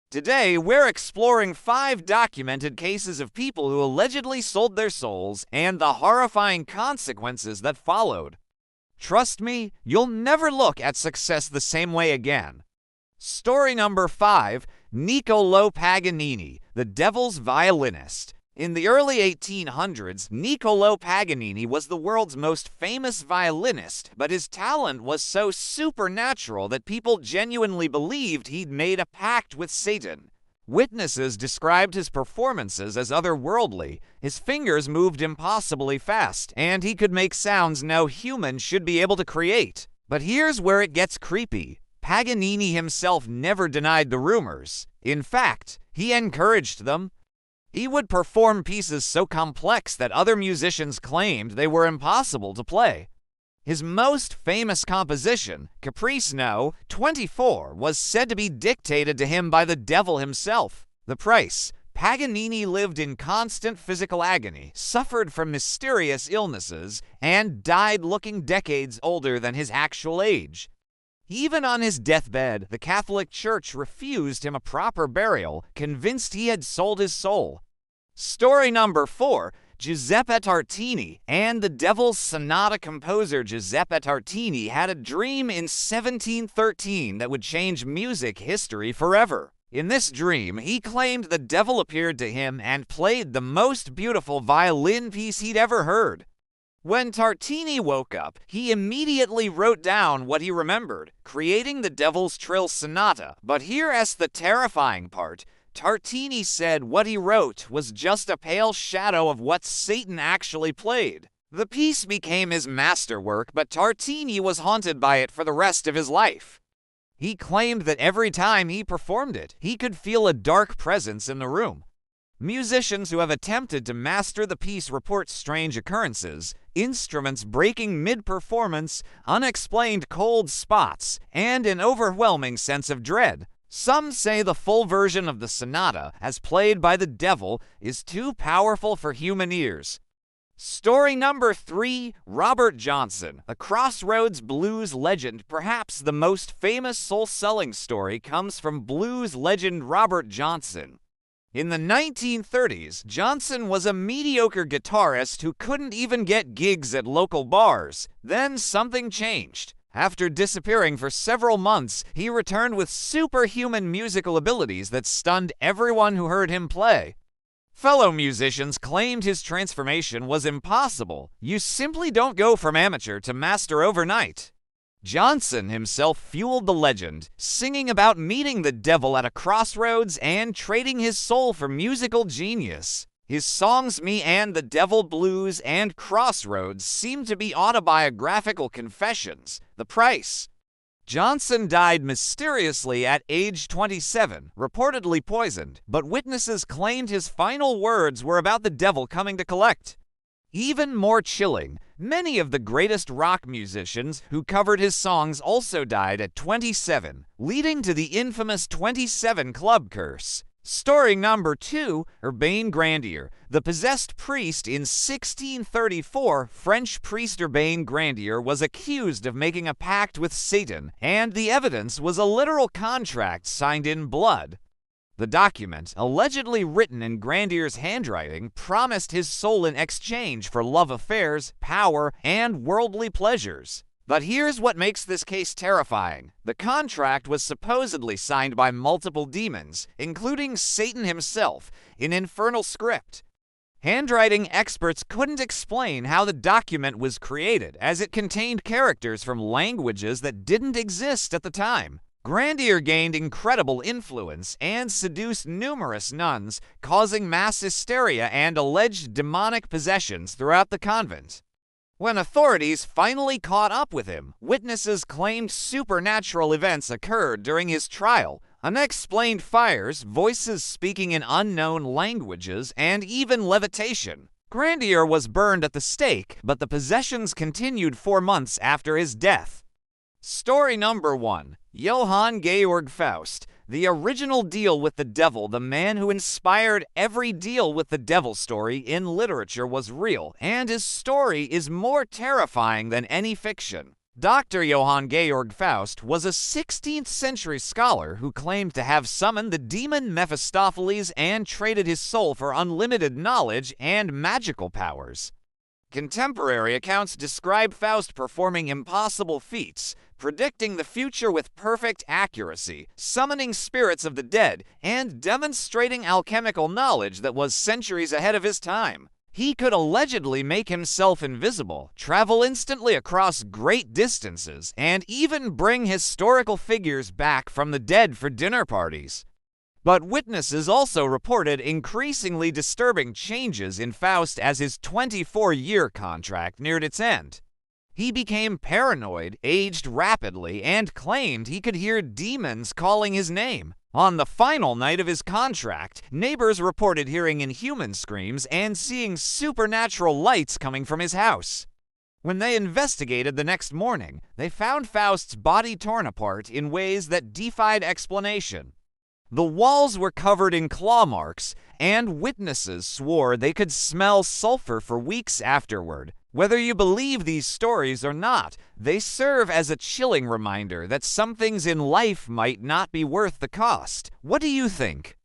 Today, we're exploring 5 documented cases of people who allegedly sold their souls and the horrifying consequences that followed. Trust me, you'll never look at success the same way again. Story number 5, Niccolò Paganini, the Devil's Violinist. In the early 1800s, Niccolò Paganini was the world's most famous violinist, but his talent was so supernatural that people genuinely believed he'd made a pact with Satan. Witnesses described his performances as otherworldly. His fingers moved impossibly fast, and he could make sounds no human should be able to create. But here's where it gets creepy. Paganini himself never denied the rumors. In fact, he encouraged them. He would perform pieces so complex that other musicians claimed they were impossible to play. His most famous composition, Caprice No. 24, was said to be dictated to him by the devil himself. The price: Paganini lived in constant physical agony, suffered from mysterious illnesses, and died looking decades older than his actual age. Even on his deathbed, the Catholic Church refused him a proper burial, convinced he had sold his soul. Story number 4, Giuseppe Tartini. And the Devil's Sonata composer Giuseppe Tartini had a dream in 1713 that would change music history forever. In this dream, he claimed the devil appeared to him and played the most beautiful violin piece he'd ever heard. When Tartini woke up, he immediately wrote down what he remembered, creating the Devil's Trill Sonata. But here's the terrifying part. Tartini said what he wrote was just a pale shadow of what Satan actually played. The piece became his masterwork, but Tartini was haunted by it for the rest of his life. He claimed that every time he performed it, he could feel a dark presence in the room. Musicians who have attempted to master the piece report strange occurrences, instruments breaking mid-performance, unexplained cold spots, and an overwhelming sense of dread. Some say the full version of the sonata, as played by the devil, is too powerful for human ears. Story number 3, Robert Johnson, a Crossroads blues legend. Perhaps the most famous soul-selling story comes from blues legend Robert Johnson. In the 1930s, Johnson was a mediocre guitarist who couldn't even get gigs at local bars. Then something changed. After disappearing for several months, he returned with superhuman musical abilities that stunned everyone who heard him play. Fellow musicians claimed his transformation was impossible. You simply don't go from amateur to master overnight. Johnson himself fueled the legend, singing about meeting the devil at a crossroads and trading his soul for musical genius. His songs Me and the Devil Blues and Crossroads seem to be autobiographical confessions. The price: Johnson died mysteriously at age 27, reportedly poisoned, but witnesses claimed his final words were about the devil coming to collect. Even more chilling, many of the greatest rock musicians who covered his songs also died at 27, leading to the infamous 27 Club curse. Story number 2, Urbain Grandier, the possessed priest. In 1634, French priest Urbain Grandier was accused of making a pact with Satan, and the evidence was a literal contract signed in blood. The document, allegedly written in Grandier's handwriting, promised his soul in exchange for love affairs, power, and worldly pleasures. But here's what makes this case terrifying. The contract was supposedly signed by multiple demons, including Satan himself, in infernal script. Handwriting experts couldn't explain how the document was created, as it contained characters from languages that didn't exist at the time. Grandier gained incredible influence and seduced numerous nuns, causing mass hysteria and alleged demonic possessions throughout the convent. When authorities finally caught up with him, witnesses claimed supernatural events occurred during his trial: unexplained fires, voices speaking in unknown languages, and even levitation. Grandier was burned at the stake, but the possessions continued 4 months after his death. Story number 1, Johann Georg Faust, the original deal with the devil. The man who inspired every deal with the devil story in literature was real, and his story is more terrifying than any fiction. Dr. Johann Georg Faust was a 16th century scholar who claimed to have summoned the demon Mephistopheles and traded his soul for unlimited knowledge and magical powers. Contemporary accounts describe Faust performing impossible feats, predicting the future with perfect accuracy, summoning spirits of the dead, and demonstrating alchemical knowledge that was centuries ahead of his time. He could allegedly make himself invisible, travel instantly across great distances, and even bring historical figures back from the dead for dinner parties. But witnesses also reported increasingly disturbing changes in Faust as his 24-year contract neared its end. He became paranoid, aged rapidly, and claimed he could hear demons calling his name. On the final night of his contract, neighbors reported hearing inhuman screams and seeing supernatural lights coming from his house. When they investigated the next morning, they found Faust's body torn apart in ways that defied explanation. The walls were covered in claw marks, and witnesses swore they could smell sulfur for weeks afterward. Whether you believe these stories or not, they serve as a chilling reminder that some things in life might not be worth the cost. What do you think?